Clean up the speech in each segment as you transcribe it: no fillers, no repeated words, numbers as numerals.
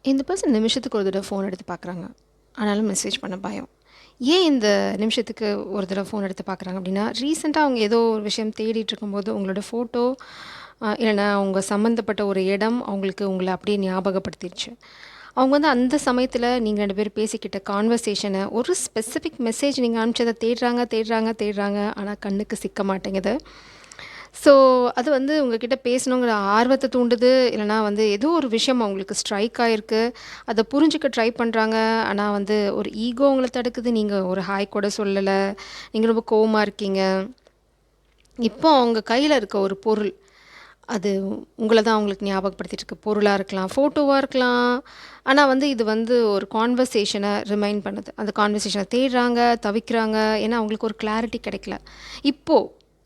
இந்த பர்சன் நிமிஷத்துக்கு ஒரு தடவை ஃபோன் எடுத்து பார்க்குறாங்க. ஆனாலும் மெசேஜ் பண்ண பயம். ஏன் இந்த நிமிஷத்துக்கு ஒரு தடவை ஃபோன் எடுத்து பார்க்குறாங்க அப்படின்னா, ரீசென்ட்டா அவங்க ஏதோ ஒரு விஷயம் தேடிட்டு இருக்கும்போது உங்களோட ஃபோட்டோ இல்லைன்னா அவங்க சம்மந்தப்பட்ட ஒரு இடம் அவங்களுக்கு உங்கள அப்படியே ஞாபகப்படுத்திருச்சு. அவங்க வந்து அந்த சமயத்தில் நீங்கள் 2 பேரும் பேசிக்கிட்ட கான்வர்சேஷனை ஒரு ஸ்பெசிஃபிக் மெசேஜ் நீங்கள் அனுப்பிச்சதை தேடுறாங்க தேடுறாங்க தேடுறாங்க, ஆனால் கண்ணுக்கு சிக்க மாட்டேங்குது. ஸோ அது வந்து உங்ககிட்ட பேசணுங்கிற ஆர்வத்தை தூண்டுது. இல்லைனா வந்து ஏதோ ஒரு விஷயம் அவங்களுக்கு ஸ்ட்ரைக் ஆயிருக்கு. அதை புரிஞ்சுக்க ட்ரை பண்ணுறாங்க. ஆனால் வந்து ஒரு ஈகோ உங்களை தடுக்குது. நீங்கள் ஒரு ஹாய் கூட சொல்லலை. நீங்கள் ரொம்ப கோவமா இருக்கீங்க. இப்போ அவங்க கையில் இருக்க ஒரு பொருள், அது உங்கள தான் அவங்களுக்கு ஞாபகப்படுத்திட்டு இருக்கு. பொருளா இருக்கலாம், ஃபோட்டோவா இருக்கலாம். ஆனா வந்து இது வந்து ஒரு கான்வர்சேஷன ரிமைண்ட் பண்ணுது. அந்த கான்வர்சேஷன தேடுறாங்க, தவிக்கிறாங்க. ஏன்னா அவங்களுக்கு ஒரு கிளாரிட்டி கிடைக்கல. இப்போ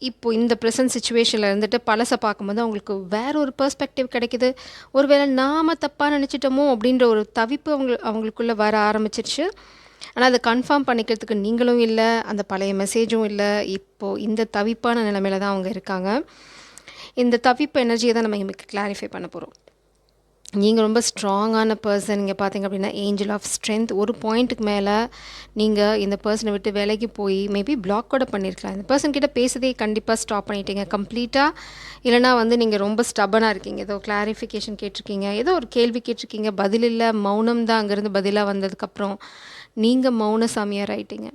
இப்போ இந்த பிரசன்ட் சிச்சுவேஷன்ல இருந்துட்டு பழச பார்க்கும்போது அவங்களுக்கு வேற ஒரு பெர்ஸ்பெக்டிவ் கிடைக்குது. ஒருவேளை நாம தப்பா நினைச்சிட்டோமோ அப்படின்ற ஒரு தவிப்பு அவங்களுக்குள்ள வர ஆரம்பிச்சிருச்சு. ஆனா அத கன்ஃபார்ம் பண்ணிக்கிறதுக்கு நீங்களும் இல்ல, அந்த பழைய மெசேஜும் இல்ல. இப்போ இந்த தவிப்பான நிலைமையில தான் அவங்க இருக்காங்க. இந்த தவிப்பு எனர்ஜியை தான் நம்ம இன்னைக்கு கிளாரிஃபை பண்ண போகிறோம். நீங்கள் ரொம்ப ஸ்ட்ராங்கான பர்சன். நீங்கள் பார்த்தீங்க அப்படின்னா ஏஞ்சல் ஆஃப் ஸ்ட்ரென்த். ஒரு பாயிண்ட்டுக்கு மேலே நீங்கள் இந்த பர்சனை விட்டு விலகி போய் மேபி பிளாக் கூட பண்ணியிருக்கலாம். இந்த பர்சன் கிட்ட பேசுறதே கண்டிப்பாக ஸ்டாப் பண்ணிட்டீங்க கம்ப்ளீட்டாக. இல்லைனா வந்து நீங்கள் ரொம்ப ஸ்டபனாக இருக்கீங்க. ஏதோ கிளாரிஃபிகேஷன் கேட்டிருக்கீங்க, ஏதோ ஒரு கேள்வி கேட்டிருக்கீங்க, பதில் இல்லை, மௌனம் தான் அங்கேருந்து பதிலாக வந்ததுக்கப்புறம் நீங்கள் மௌன சாமியார் ஆயிட்டீங்க.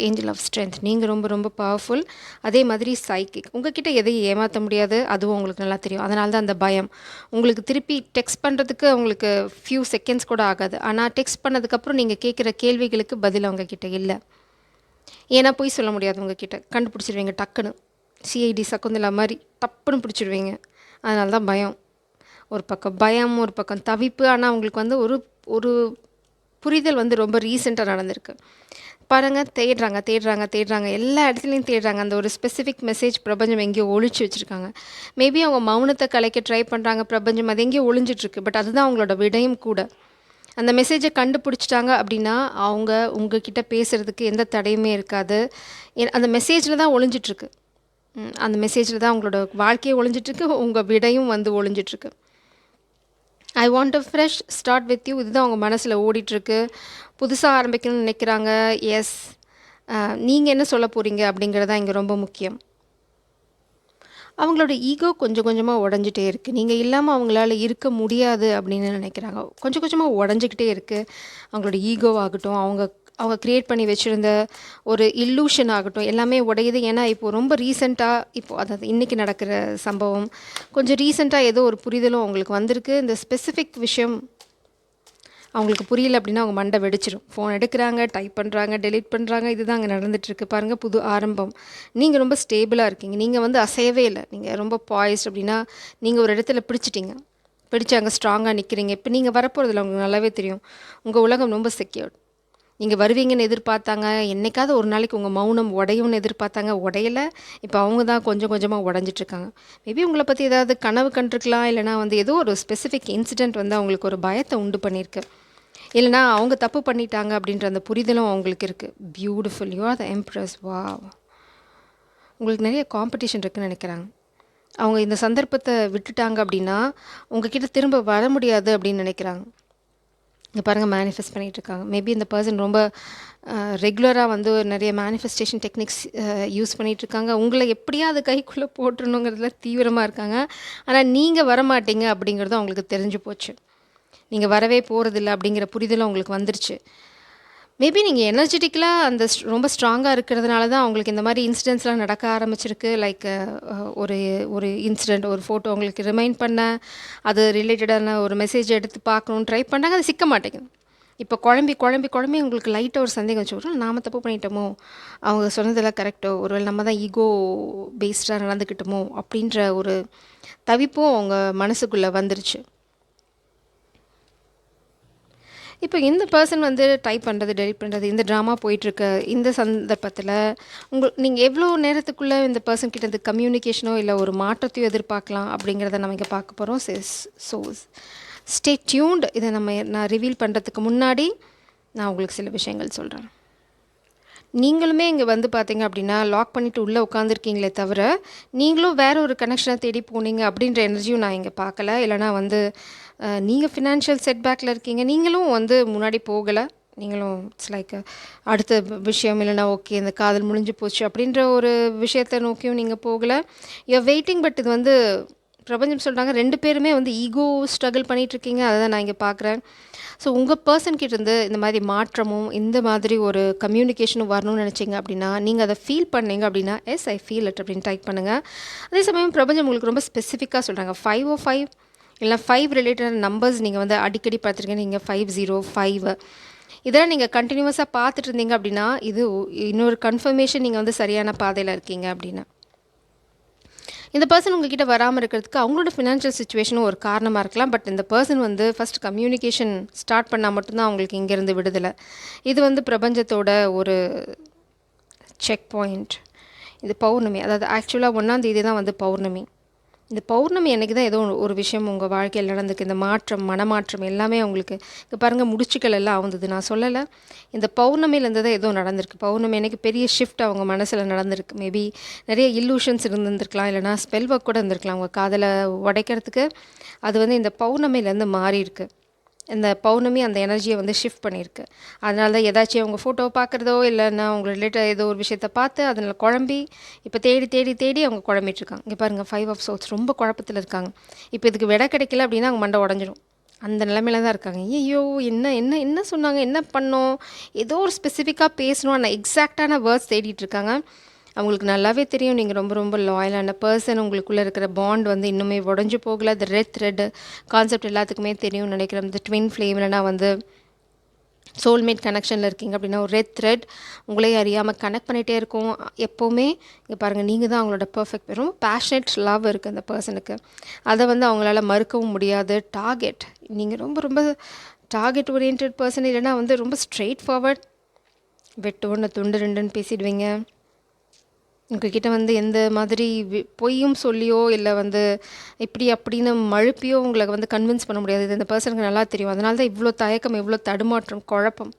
Angel of strength. நீங்கள் ரொம்ப ரொம்ப பவர்ஃபுல். அதே மாதிரி சைக்கிக். உங்ககிட்ட எதையும் ஏமாற்ற முடியாது, அதுவும் உங்களுக்கு நல்லா தெரியும். அதனால தான் அந்த பயம். உங்களுக்கு திருப்பி டெக்ஸ்ட் பண்ணுறதுக்கு உங்களுக்கு ஃபியூ செகண்ட்ஸ் கூட ஆகாது. ஆனால் டெக்ஸ்ட் பண்ணதுக்கப்புறம் நீங்கள் கேட்குற கேள்விகளுக்கு பதில் அவங்கக்கிட்ட இல்லை. ஏன்னா போய் சொல்ல முடியாது, உங்ககிட்ட கண்டுபிடிச்சிடுவீங்க டக்குன்னு. சிஐடி சக்குந்தலா மாதிரி டப்புன்னு பிடிச்சிடுவீங்க. அதனால தான் பயம். ஒரு பக்கம் பயம், ஒரு பக்கம் தவிப்பு. ஆனால் உங்களுக்கு வந்து ஒரு ஒரு புரிதல் வந்து ரொம்ப ரீசெண்டாக நடந்திருக்கு. பாருங்க, தேடுறாங்க தேடுறாங்க தேடுறாங்க, எல்லா இடத்துலையும் தேடுறாங்க. அந்த ஒரு ஸ்பெசிஃபிக் மெசேஜ் பிரபஞ்சம் எங்கேயோ ஒழிச்சு வச்சுருக்காங்க. மேபி அவங்க மௌனத்தை கலைக்க ட்ரை பண்ணுறாங்க. பிரபஞ்சம் அது எங்கேயோ ஒழிஞ்சிட்ருக்கு. பட் அதுதான் அவங்களோட விடையும் கூட. அந்த மெசேஜை கண்டுபிடிச்சிட்டாங்க அப்படின்னா அவங்க உங்ககிட்ட பேசுகிறதுக்கு எந்த தடையுமே இருக்காது. அந்த மெசேஜில் தான் ஒழிஞ்சிட்ருக்கு. அந்த மெசேஜில் தான் உங்களோட வாழ்க்கையை ஒழிஞ்சிட்ருக்கு. உங்கள் விடையும் வந்து ஒழிஞ்சிட்ருக்கு. I want a fresh start with you. இதுதான் அவங்க மனசில் ஓடிட்டுருக்கு. புதுசாக ஆரம்பிக்கணும்னு நினைக்கிறாங்க. எஸ், நீங்கள் என்ன சொல்ல போகிறீங்க அப்படிங்கிறது தான் இங்கே ரொம்ப முக்கியம். அவங்களோட ஈகோ கொஞ்சம் கொஞ்சமாக உடஞ்சிட்டே இருக்குது. நீங்கள் இல்லாமல் அவங்களால இருக்க முடியாது அப்படின்னு நினைக்கிறாங்க. கொஞ்சம் கொஞ்சமாக உடஞ்சிக்கிட்டே இருக்குது. அவங்களோட ஈகோவாகட்டும், அவங்க அவங்க க்ரியேட் பண்ணி வச்சுருந்த ஒரு இல்லூஷன் ஆகட்டும், எல்லாமே உடையுது. ஏன்னா இப்போது ரொம்ப ரீசெண்டாக, இப்போது அதாவது இன்றைக்கி நடக்கிற சம்பவம், கொஞ்சம் ரீசெண்டாக ஏதோ ஒரு புரிதலும் அவங்களுக்கு வந்திருக்கு. இந்த ஸ்பெசிஃபிக் விஷயம் அவங்களுக்கு புரியல அப்படின்னா அவங்க மண்டை வெடிச்சிடும். ஃபோன் எடுக்கிறாங்க, டைப் பண்ணுறாங்க, டெலீட் பண்ணுறாங்க. இதுதான் அங்கே நடந்துகிட்ருக்கு. பாருங்கள், புது ஆரம்பம். நீங்கள் ரொம்ப ஸ்டேபிளாக இருக்கீங்க. நீங்கள் வந்து அசையவே இல்லை. நீங்கள் ரொம்ப பாய்ஸ்ட் அப்படின்னா நீங்கள் ஒரு இடத்துல பிடிச்சிட்டிங்க. பிடிச்சி அங்கே ஸ்ட்ராங்காக நிற்கிறீங்க. இப்போ நீங்கள் வரப்போகிறதுல உங்களுக்கு நல்லாவே தெரியும். உங்கள் உலகம் ரொம்ப செக்யூர்ட். நீங்கள் வருவீங்கன்னு எதிர்பார்த்தாங்க. என்றைக்காவது ஒரு நாளைக்கு உங்கள் மௌனம் உடையும்னு எதிர்பார்த்தாங்க, உடையலை. இப்போ அவங்க தான் கொஞ்சம் கொஞ்சமாக உடஞ்சிட்ருக்காங்க. மேபி உங்களை பற்றி ஏதாவது கனவு கண்டிருக்கலாம். இல்லைனா வந்து ஏதோ ஒரு ஸ்பெசிஃபிக் இன்சிடெண்ட் வந்து அவங்களுக்கு ஒரு பயத்தை உண்டு பண்ணியிருக்கு. இல்லைனா அவங்க தப்பு பண்ணிட்டாங்க அப்படின்ற அந்த புரிதலும் அவங்களுக்கு இருக்குது. Beautiful, you are the embrace. Wow. உங்களுக்கு நிறைய காம்படிஷன் இருக்குதுன்னு நினைக்கிறாங்க. அவங்க இந்த சந்தர்ப்பத்தை விட்டுட்டாங்க அப்படின்னா உங்ககிட்ட திரும்ப வர முடியாது அப்படின்னு நினைக்கிறாங்க. இங்கே பாருங்கள், மேனிஃபெஸ்ட் பண்ணிகிட்ருக்காங்க. மேபி இந்த பர்சன் ரொம்ப ரெகுலராக வந்து நிறைய மேனிஃபெஸ்டேஷன் டெக்னிக்ஸ் யூஸ் பண்ணிகிட்ருக்காங்க. உங்களை எப்படியாவது கைக்குள்ளே போட்டுருணுங்கிறதுல தீவிரமாக இருக்காங்க. ஆனால் நீங்கள் வரமாட்டீங்க அப்படிங்கிறது அவங்களுக்கு தெரிஞ்சு போச்சு. நீங்கள் வரவே போகிறதில்ல அப்படிங்கிற புரிதலும் அவங்களுக்கு வந்துருச்சு. மேபி நீங்கள் எனர்ஜெட்டிக்கலாக அந்த ரொம்ப ஸ்ட்ராங்காக இருக்கிறதுனால தான் அவங்களுக்கு இந்த மாதிரி இன்சிடென்ட்ஸ்லாம் நடக்க ஆரம்பிச்சிருக்கு. லைக் ஒரு ஒரு இன்சிடெண்ட், ஒரு ஃபோட்டோ அவங்களுக்கு ரிமைண்ட் பண்ண, அது ரிலேட்டடான ஒரு மெசேஜ் எடுத்து பார்க்கணுன்னு ட்ரை பண்ணாங்க. அது சிக்க மாட்டேங்குது. இப்போ குழம்பி குழம்பி குழம்பி உங்களுக்கு லைட்டாக ஒரு சந்தேகம் வச்சு வரும், நாம் தப்பு பண்ணிட்டோமோ, அவங்க சொன்னதெல்லாம் கரெக்டோ, ஒருவேளை நம்ம தான் ஈகோ பேஸ்டாக நடந்துக்கிட்டோமோ அப்படின்ற ஒரு தவிப்பும் அவங்க மனசுக்குள்ளே வந்துருச்சு. இப்போ இந்த பர்சன் வந்து டைப் பண்ணுறது, டெலிட் பண்ணுறது, இந்த ட்ராமா போயிட்டுருக்க இந்த சந்தர்ப்பத்தில் நீங்கள் எவ்வளோ நேரத்துக்குள்ளே இந்த பர்சன் கிட்ட இந்த கம்யூனிகேஷனோ இல்லை ஒரு மாற்றத்தையோ எதிர்பார்க்கலாம் அப்படிங்கிறத நம்ம இங்கே பார்க்க போகிறோம். So stay tuned. இதை நான் ரிவீல் பண்ணுறதுக்கு முன்னாடி நான் உங்களுக்கு சில விஷயங்கள் சொல்கிறேன். நீங்களுமே இங்கே வந்து பார்த்தீங்க அப்படின்னா லாக் பண்ணிவிட்டு உள்ளே உட்காந்துருக்கீங்களே தவிர, நீங்களும் வேறு ஒரு கனெக்ஷனை தேடி போனீங்க அப்படின்ற எனர்ஜியும் நான் இங்கே பார்க்கல. இல்லைனா வந்து நீங்கள் ஃபினான்ஷியல் செட்பேக்கில் இருக்கீங்க, நீங்களும் வந்து முன்னாடி போகலை, நீங்களும் இட்ஸ் லைக் அடுத்த விஷயம் இல்லைனா ஓகே இந்த காதல் முடிஞ்சு போச்சு அப்படின்ற ஒரு விஷயத்தை நோக்கியும் நீங்கள் போகலை, யூ வெயிட்டிங். பட் இது வந்து பிரபஞ்சம் சொல்கிறாங்க 2 பேருமே வந்து ஈகோ ஸ்ட்ரகிள் பண்ணிகிட்ருக்கீங்க, அதை தான் நான் இங்கே பார்க்குறேன். ஸோ உங்கள் பர்சன் கிட்டேருந்து இந்த மாதிரி மாற்றமும் இந்த மாதிரி ஒரு கம்யூனிகேஷனும் வரணும்னு நினச்சிங்க அப்படின்னா, நீங்கள் அதை ஃபீல் பண்ணீங்க அப்படின்னா எஸ் ஐ ஃபீல் இட் அப்படின்னு டைப் பண்ணுங்கள். அதே சமயம் பிரபஞ்சம் உங்களுக்கு ரொம்ப ஸ்பெசிஃபிக்காக சொல்கிறாங்க 505 இல்லை 5 ரிலேட்டட் நம்பர்ஸ் நீங்கள் வந்து அடிக்கடி பார்த்துருக்கீங்க. நீங்கள் 505 இதெல்லாம் நீங்கள் கண்டினியூஸாக பார்த்துட்டு இருந்தீங்க அப்படின்னா இது இன்னொரு கன்ஃபர்மேஷன் நீங்கள் வந்து சரியான பாதையில் இருக்கீங்க அப்படின்னு. இந்த பர்சன் உங்ககிட்ட வராமல் இருக்கிறதுக்கு அவங்களோட ஃபினான்ஷியல் சுச்சுவேஷனும் ஒரு காரணமாக இருக்கலாம். பட் இந்த பர்சன் வந்து ஃபஸ்ட் கம்யூனிகேஷன் ஸ்டார்ட் பண்ணால் மட்டும்தான் அவங்களுக்கு இங்கேருந்து விடுதலை. இது வந்து பிரபஞ்சத்தோட ஒரு செக் பாயிண்ட். இது பௌர்ணமி, அதாவது ஆக்சுவலாக 1ஆம் தேதி தான் வந்து பௌர்ணமி. இந்த பௌர்ணமி அன்றைக்கி தான் ஏதோ ஒரு விஷயம் உங்கள் வாழ்க்கையில் நடந்துக்கு, இந்த மாற்றம் மனமாற்றம் எல்லாமே உங்களுக்கு இப்போ பாருங்கள் முடிச்சுக்கள் எல்லாம் வந்தது. நான் சொல்லலை, இந்த பௌர்ணமியிலேருந்து தான் ஏதோ நடந்திருக்கு. பௌர்ணமி அன்றைக்கி பெரிய ஷிஃப்ட் அவங்க மனசில் நடந்திருக்கு. மேபி நிறைய இல்லூஷன்ஸ் இருந்திருக்கலாம், இல்லைனா ஸ்பெல் ஒர்க் கூட இருந்திருக்கலாம் அவங்க காதலை உடைக்கிறதுக்கு. அது வந்து இந்த பௌர்ணமியிலேருந்து மாறி இருக்கு. இந்த பௌர்ணமி அந்த எனர்ஜியை வந்து ஷிஃப்ட் பண்ணியிருக்கு. அதனால தான் ஏதாச்சும் அவங்க ஃபோட்டோவை பார்க்குறதோ இல்லைன்னா அவங்க ரிலேட்டட் ஏதோ ஒரு விஷயத்தை பார்த்து அதனால் குழம்பி இப்போ தேடி தேடி தேடி அவங்க குழம்பிட்டுருக்காங்க. இங்கே பாருங்கள் 5 ஆஃப் சோர்ஸ் ரொம்ப குழப்பத்தில் இருக்காங்க. இப்போ இதுக்கு விடை கிடைக்கல அப்படின்னா அவங்க மண்டை உடஞ்சிடும். அந்த நிலைமையில தான் இருக்காங்க. ஐயோ என்ன என்ன என்ன சொன்னாங்க, என்ன பண்ணோம், ஏதோ ஒரு ஸ்பெசிஃபிக்காக பேசணும், ஆனால் எக்ஸாக்டான வேர்ட்ஸ் தேடிட்டு இருக்காங்க. அவங்களுக்கு நல்லாவே தெரியும் நீங்கள் ரொம்ப ரொம்ப லாயலான பர்சன். உங்களுக்குள்ளே இருக்கிற பாண்ட் வந்து இன்னுமே உடஞ்சி போகலை. அது ரெட் த்ரெட் கான்செப்ட் எல்லாத்துக்குமே தெரியும்னு நினைக்கிறேன். இந்த ட்வின் ஃப்ளேம் இல்லைனா வந்து சோல்மேட் கனெக்ஷனில் இருக்கீங்க அப்படின்னா ஒரு ரெட் த்ரெட் உங்களே அறியாமல் கனெக்ட் பண்ணிகிட்டே இருக்கும் எப்போவுமே. இங்கே பாருங்கள் நீங்கள் தான் அவங்களோட பர்ஃபெக்ட். ரொம்ப பேஷனேட் லவ் இருக்குது அந்த பர்சனுக்கு. அதை வந்து அவங்களால மறுக்கவும் முடியாது. டார்கெட், நீங்கள் ரொம்ப ரொம்ப டார்கெட் ஓரியன்ட் பர்சன். இல்லைனா வந்து ரொம்ப ஸ்ட்ரெயிட் ஃபார்வர்ட், வெட்டு ஒன்று துண்டு ரெண்டுன்னு பேசிடுவீங்க. உங்ககிட்ட வந்து எந்த மாதிரி பொய்யும் சொல்லியோ இல்லை வந்து இப்படி அப்படின்னு மழுப்பியோ உங்களை வந்து கன்வின்ஸ் பண்ண முடியாது. இது இந்த பர்சனுக்கு நல்லா தெரியும். அதனால தான் இவ்வளோ தயக்கம், இவ்வளோ தடுமாற்றம், குழப்பம்.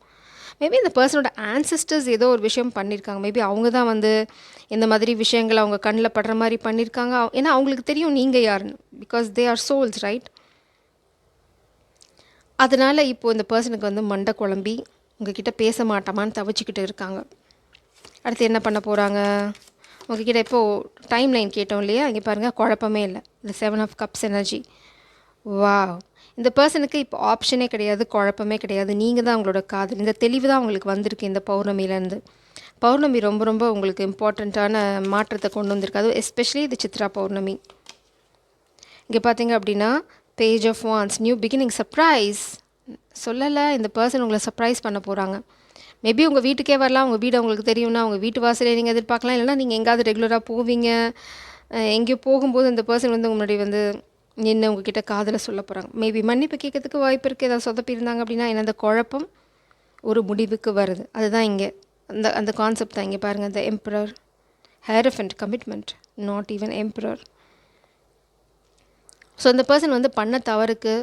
மேபி இந்த பர்சனோட ஆன்சிஸ்டர்ஸ் ஏதோ ஒரு விஷயம் பண்ணியிருக்காங்க. மேபி அவங்க தான் வந்து இந்த மாதிரி விஷயங்கள் அவங்க கண்ணில் படுற மாதிரி பண்ணியிருக்காங்க. ஏன்னா அவங்களுக்கு தெரியும் நீங்கள் யாருன்னு. Because they are souls, right? அதனால் இப்போது இந்த பர்சனுக்கு வந்து மண்டை குழம்பி உங்ககிட்ட பேச மாட்டாமான்னு தவிச்சிக்கிட்டு இருக்காங்க. அடுத்து என்ன பண்ண போகிறாங்க? உங்ககிட்ட இப்போது டைம் லைன் கேட்டோம் இல்லையா? இங்கே பாருங்கள் குழப்பமே இல்லை. இந்த 7 ஆஃப் கப்ஸ் எனர்ஜி. வா, இந்த பர்சனுக்கு இப்போ ஆப்ஷனே கிடையாது, குழப்பமே கிடையாது. நீங்கள் தான் அவங்களோட காதல். இந்த தெளிவு தான் அவங்களுக்கு வந்திருக்கு இந்த பௌர்ணமியிலேருந்து. பௌர்ணமி ரொம்ப ரொம்ப உங்களுக்கு இம்பார்ட்டண்ட்டான மாற்றத்தை கொண்டு வந்திருக்கு. அதுவும் எஸ்பெஷலி இது சித்ரா பௌர்ணமி. இங்கே பார்த்தீங்க அப்படின்னா page of wands, new beginning, surprise. சொல்லலை, இந்த பர்சன் உங்களை சர்ப்ரைஸ் பண்ண போகிறாங்க. மேபி உங்கள் வீட்டுக்கே வரலாம். உங்கள் வீடு அவங்களுக்கு தெரியும்னா அவங்க வீட்டு வாசலே நீங்கள் எதிர்பார்க்கலாம். இல்லைனா நீங்கள் எங்கேயாவது ரெகுலராக போவீங்க. எங்கேயோ போகும்போது இந்த பர்சன் வந்து முன்னாடி வந்து என்ன உங்ககிட்ட காதலை சொல்ல போகிறாங்க. மேபி மன்னிப்பு கேட்கறதுக்கு வாய்ப்பு இருக்குது. ஏதாவது சொதப்பியிருந்தாங்க அப்படின்னா. ஏன்னா அந்த குழப்பம் ஒரு முடிவுக்கு வருது. அதுதான் இங்கே அந்த அந்த கான்செப்ட் தான். இங்கே பாருங்கள், இந்த எம்பரர், ஹேரஃபண்ட், commitment, not even emperor. So அந்த பர்சன் வந்து பண்ண தவறுக்கு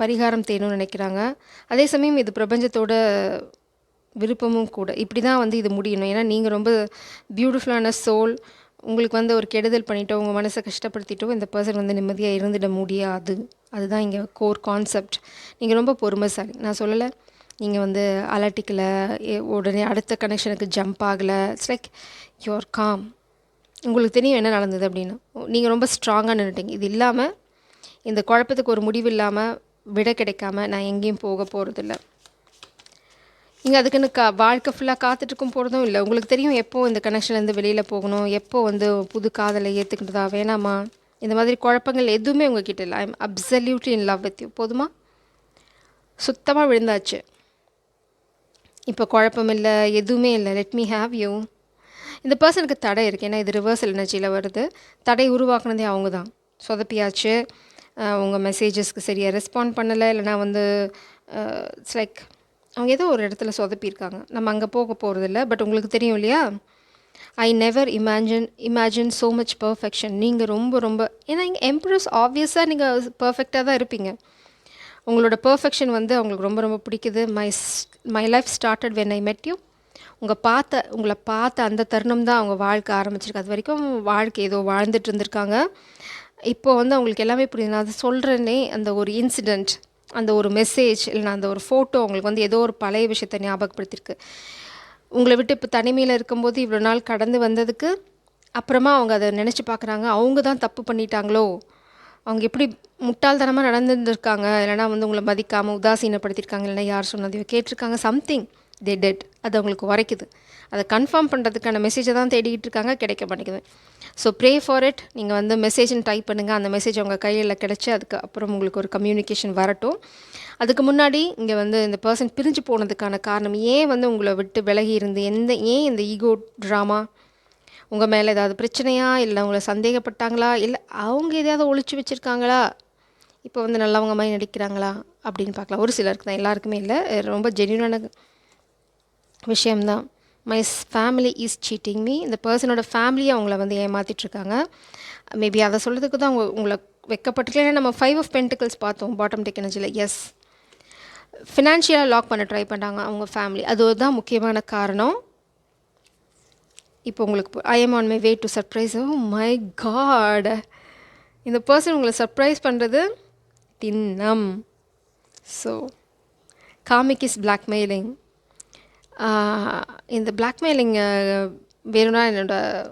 பரிகாரம் தேணும்னு நினைக்கிறாங்க. அதே சமயம் இது பிரபஞ்சத்தோட விருப்பமும் கூட. இப்படி தான் வந்து இது முடியணும். ஏன்னா நீங்கள் ரொம்ப பியூட்டிஃபுல்லான சோல். உங்களுக்கு வந்து ஒரு கெடுதல் பண்ணிட்டோ, உங்கள் மனசை கஷ்டப்படுத்திட்டோ இந்த பர்சன் வந்து நிம்மதியாக இருந்துட முடியாது. அதுதான் இங்கே கோர் கான்செப்ட். நீங்கள் ரொம்ப பொறுமைசாலி. நான் சொல்லலை நீங்கள் வந்து அலட்டிக்கலை, உடனே அடுத்த கனெக்ஷனுக்கு ஜம்ப் ஆகலை. It's like your com. உங்களுக்கு தெரியும் என்ன நடந்தது அப்படின்னு. நீங்கள் ரொம்ப ஸ்ட்ராங்காக நின்றுட்டீங்க. இது இல்லாமல் இந்த குழப்பத்துக்கு ஒரு முடிவு இல்லாமல் விட கிடைக்காம நான் எங்கேயும் போக போகிறதில்ல. நீங்கள் அதுக்குன்னு வாழ்க்கை ஃபுல்லாக காத்துட்ருக்கும் போகிறதும் இல்லை. உங்களுக்கு தெரியும் எப்போ இந்த கனெக்ஷன்லேருந்து வெளியில் போகணும், எப்போ வந்து புது காதலை ஏற்றுக்கிட்டதா வேணாமா. இந்த மாதிரி குழப்பங்கள் எதுவுமே உங்ககிட்ட இல்லை. I am absolutely in love with you. போதுமா? சுத்தமாக விழுந்தாச்சு. இப்போ குழப்பம் இல்லை, எதுவுமே இல்லை. Let me have you. இந்த பர்சனுக்கு தடை இருக்குது. ஏன்னா இது ரிவர்சல் எனர்ஜியில் வருது. தடை உருவாக்குனதே அவங்க தான். சொதப்பியாச்சு. உங்கள் மெசேஜஸ்க்கு சரியாக ரெஸ்பாண்ட் பண்ணலை. இல்லைனா வந்து இட்ஸ் லைக் அவங்க ஏதோ ஒரு இடத்துல சொதப்பியிருக்காங்க. நம்ம அங்கே போக போகிறதில்ல. பட் உங்களுக்கு தெரியும் இல்லையா, I never imagine so much perfection. நீங்கள் ரொம்ப ரொம்ப ஏன்னா இங்கே எம்ப்ரஸ் ஆப்வியஸாக நீங்கள் பர்ஃபெக்டாக தான் இருப்பீங்க. உங்களோட பர்ஃபெக்ஷன் வந்து அவங்களுக்கு ரொம்ப ரொம்ப பிடிக்குது. My life started when I மெட் யூ. உங்களை பார்த்த அந்த தருணம் தான் அவங்க வாழ்க்கை ஆரம்பிச்சிருக்கு. அது வரைக்கும் வாழ்க்கை ஏதோ வாழ்ந்துட்டு இருந்திருக்காங்க. இப்போ வந்து அவங்களுக்கு எல்லாமே புரியுது. நான் அது சொல்கிறேனே, அந்த ஒரு இன்சிடெண்ட், அந்த ஒரு மெசேஜ் இல்லைனா அந்த ஒரு ஃபோட்டோ உங்களுக்கு வந்து ஏதோ ஒரு பழைய விஷயத்தை ஞாபகப்படுத்தியிருக்கு. உங்களை விட்டு இப்போ தனிமையில் இருக்கும்போது இவ்வளோ நாள் கடந்து வந்ததுக்கு அப்புறமா அவங்க அதை நினச்சி பார்க்குறாங்க, அவங்க தான் தப்பு பண்ணிட்டாங்களோ, அவங்க எப்படி முட்டாள்தனமாக நடந்துருந்துருக்காங்க, இல்லைனா வந்து உங்களை மதிக்காமல் உதாசீனப்படுத்தியிருக்காங்க, இல்லைனா யார் சொன்னதையோ கேட்டிருக்காங்க, சம்திங் தே டெட். அது அவங்களுக்கு உரைக்குது. அதை கன்ஃபார்ம் பண்ணுறதுக்கான மெசேஜை தான் தேடிக்கிட்டு இருக்காங்க, கிடைக்க மாட்டேங்குது. So pray for it. நீங்கள் வந்து மெசேஜ்னு டைப் பண்ணுங்கள், அந்த மெசேஜ் உங்கள் கையில் கிடச்சி அதுக்கு அப்புறம் உங்களுக்கு ஒரு கம்யூனிகேஷன் வரட்டும். அதுக்கு முன்னாடி இங்கே வந்து இந்த பர்சன் பிரிஞ்சு போனதுக்கான காரணம், ஏன் வந்து உங்களை விட்டு விலகி இருந்து ஏன் இந்த ஈகோ ட்ராமா, உங்கள் மேலே ஏதாவது பிரச்சனையா, இல்லை உங்களை சந்தேகப்பட்டாங்களா, இல்லை அவங்க எதையாவது ஒழிச்சு வச்சுருக்காங்களா, இப்போ வந்து நல்லவங்க மாதிரி நடிக்கிறாங்களா அப்படின்னு பார்க்கலாம். ஒரு சிலருக்கு தான், எல்லாருக்குமே இல்லை. ரொம்ப ஜென்யூனான விஷயம்தான். My family is seating me. இந்த பர்சனோட ஃபேமிலியை அவங்கள வந்து ஏமாற்றிட்டுருக்காங்க. மேபி அதை சொல்கிறதுக்கு தான் உங்களை வைக்கப்பட்டிருக்கல. ஏன்னா நம்ம 5 ஆஃப் பென்டிகல்ஸ் பார்த்தோம் பாட்டம் டெக் எனர்ஜியில். எஸ், ஃபினான்ஷியலாக லாக் பண்ண ட்ரை பண்ணுறாங்க அவங்க ஃபேமிலி. அது தான் முக்கியமான காரணம். இப்போ உங்களுக்கு I am on my way to surprise. Oh my God, இந்த பர்சன் உங்களை சர்ப்ரைஸ் பண்ணுறது தின்னம். So comic is blackmailing. இந்த பிளாக்மெயிலிங் வேணும்னா என்னோடய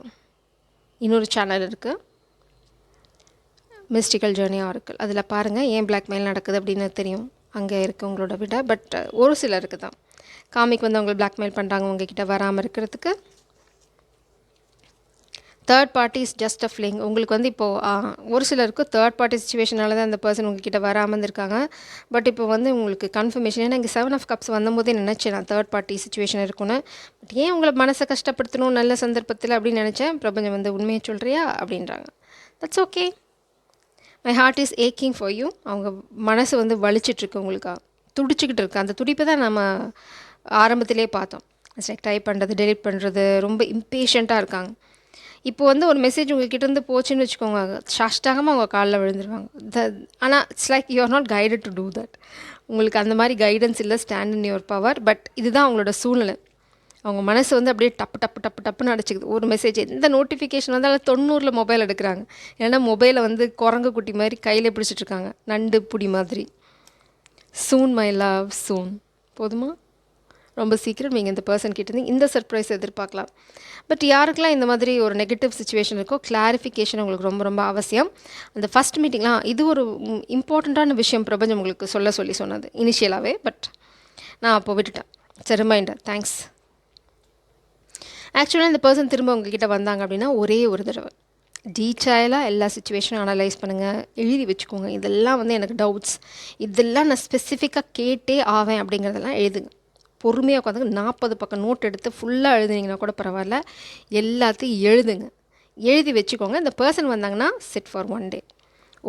இன்னொரு சேனல் இருக்குது, மிஸ்டிக்கல் ஜேர்னி ஆர்க்கிள். அதில் பாருங்கள் ஏன் பிளாக்மெயில் நடக்குது அப்படின்னு தெரியும். அங்கே இருக்குது உங்களோட விட. பட் ஒரு சிலருக்கு தான் காமிக் வந்து அவங்களை பிளாக்மெயில் பண்ணுறாங்க உங்ககிட்ட வராமல் இருக்கிறதுக்கு. Third party is just a fling. உங்களுக்கு வந்து இப்போது ஒரு சிலருக்கு தேர்ட் பார்ட்டி சுச்சுவேஷனால தான் அந்த பர்சன் உங்ககிட்ட வராமல் இருந்திருக்காங்க. பட் இப்போ வந்து உங்களுக்கு கன்ஃபர்மேஷன். ஏன்னா இங்கே 7 ஆஃப் கப்ஸ் வந்தபோதே நினச்சேன் நான் தேர்ட் பார்ட்டி சுச்சுவேஷன் இருக்குன்னு. பட் ஏன் உங்களை மனசை கஷ்டப்படுத்தணும் நல்ல சந்தர்ப்பத்தில் அப்படின்னு நினச்சேன். பிரபஞ்சம் வந்து உண்மையை சொல்கிறியா அப்படின்றாங்க. That's okay, my heart is ஏக்கிங் ஃபார் யூ. அவங்க மனசு வந்து வலிச்சிட்ருக்கு, உங்களுக்காக துடிச்சிக்கிட்டு இருக்கு. அந்த துடிப்பை தான் நம்ம ஆரம்பத்திலே பார்த்தோம். லைக் டைப் பண்ணுறது, டெலிட் பண்ணுறது, ரொம்ப இம்பேஷண்ட்டாக இருக்காங்க. இப்போ வந்து ஒரு மெசேஜ் உங்கள்கிட்ட இருந்து போச்சுன்னு வச்சுக்கோங்க, சாஷ்டாகமாக அவங்க காலில் விழுந்துருவாங்க. ஆனால் it's like you are not guided to do that. உங்களுக்கு அந்த மாதிரி கைடன்ஸ் இல்லை, stand in your power. But இதுதான் அவங்களோட சூழ்நிலை. அவங்க மனசு வந்து அப்படியே டப்பு டப்பு டப்பு டப்புன்னு அடிச்சிக்குது. ஒரு மெசேஜ், எந்த நோட்டிஃபிகேஷன் வந்தாலும் 90 மொபைல் எடுக்கிறாங்க. ஏன்னா மொபைலை வந்து குரங்கு குட்டி மாதிரி கையில் பிடிச்சிட்ருக்காங்க, நண்டு புடி மாதிரி. சூன் மை லவ் சூன். போதுமா? ரொம்ப சீக்கிரம் நீங்கள் இந்த பர்சன் கிட்டேருந்து இந்த சர்ப்ரைஸ் எதிர்பார்க்கலாம். பட் யாருக்கெல்லாம் இந்த மாதிரி ஒரு நெகட்டிவ் சுச்சுவேஷன் இருக்கோ, கிளாரிஃபிகேஷன் உங்களுக்கு ரொம்ப ரொம்ப அவசியம். அந்த ஃபஸ்ட் மீட்டிங்லாம் இது ஒரு இம்பார்ட்டண்ட்டான விஷயம் பிரபஞ்சம் உங்களுக்கு சொல்லி சொன்னது இனிஷியலாகவே. பட் நான் அப்போ விட்டுட்டேன். It's reminder. தேங்க்ஸ். ஆக்சுவலாக இந்த பர்சன் திரும்ப உங்ககிட்ட வந்தாங்க அப்படின்னா ஒரே ஒரு தடவை டீட்டெயிலாக எல்லா சுச்சுவேஷனும் அனலைஸ் பண்ணுங்கள், எழுதி வச்சுக்கோங்க. இதெல்லாம் வந்து எனக்கு டவுட்ஸ், இதெல்லாம் நான் ஸ்பெசிஃபிக்காக கேட்டே ஆவேன் அப்படிங்கிறதெல்லாம் எழுதுங்க. பொறுமையாக உட்காந்து 40 பக்கம் நோட் எடுத்து ஃபுல்லாக எழுதுனீங்கன்னா கூட பரவாயில்ல, எல்லாத்தையும் எழுதுங்க, எழுதி வச்சுக்கோங்க. இந்த பர்சன் வந்தாங்கன்னா செட் ஃபார் 1 டே,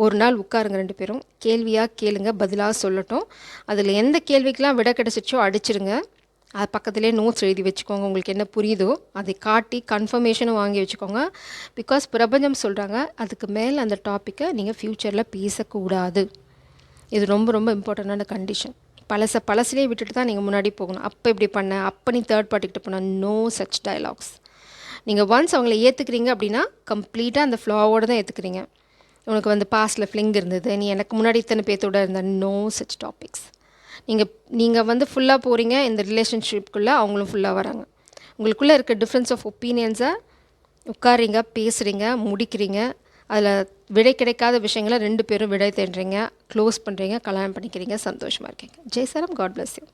ஒரு நாள் உட்காருங்க, 2 பேரும் கேள்வியாக கேளுங்க, பதிலாக சொல்லட்டும். அதில் எந்த கேள்விக்கெலாம் விட கிடச்சிச்சோ அடிச்சிருங்க. அது பக்கத்துலேயே நோட்ஸ் எழுதி வச்சுக்கோங்க. உங்களுக்கு என்ன புரியுதோ அதை காட்டி கன்ஃபர்மேஷனும் வாங்கி வச்சுக்கோங்க. பிகாஸ் பிரபஞ்சம் சொல்கிறாங்க அதுக்கு மேலே அந்த டாப்பிக்கை நீங்கள் ஃப்யூச்சரில் பேசக்கூடாது. இது ரொம்ப ரொம்ப இம்பார்ட்டண்ட்டான கண்டிஷன். பழசுலேயே விட்டுட்டு தான் நீங்கள் முன்னாடி போகணும். அப்போ இப்படி பண்ண, அப்போ நீ தேர்ட் பார்ட்டிக்கிட்ட போனால், நோ சச் டயலாக்ஸ். நீங்கள் ஒன்ஸ் அவங்கள ஏற்றுக்கிறீங்க அப்படின்னா கம்ப்ளீட்டாக அந்த ஃப்ளாவோடு தான் ஏற்றுக்கிறீங்க. உனக்கு வந்து பாஸ்டில் ஃப்ளிங் இருந்தது, நீ எனக்கு முன்னாடி இத்தனை பேர்த்தோட இருந்த, நோ சச் டாபிக்ஸ். நீங்கள் வந்து ஃபுல்லாக போகிறீங்க இந்த ரிலேஷன்ஷிப்குள்ளே, அவங்களும் ஃபுல்லாக வராங்க. உங்களுக்குள்ளே இருக்க டிஃப்ரென்ஸ் ஆஃப் ஒப்பீனியன்ஸை உட்காரிங்க, பேசுகிறீங்க, முடிக்கிறீங்க. அதில் விடை கிடைக்காத விஷயங்களை 2 பேரும் விடை தேடுறீங்க, க்ளோஸ் பண்ணுறீங்க, கல்யாணம் பண்ணிக்கிறீங்க, சந்தோஷமாக இருக்கீங்க. ஜெய் சரம், காட் பிளஸ் யூ.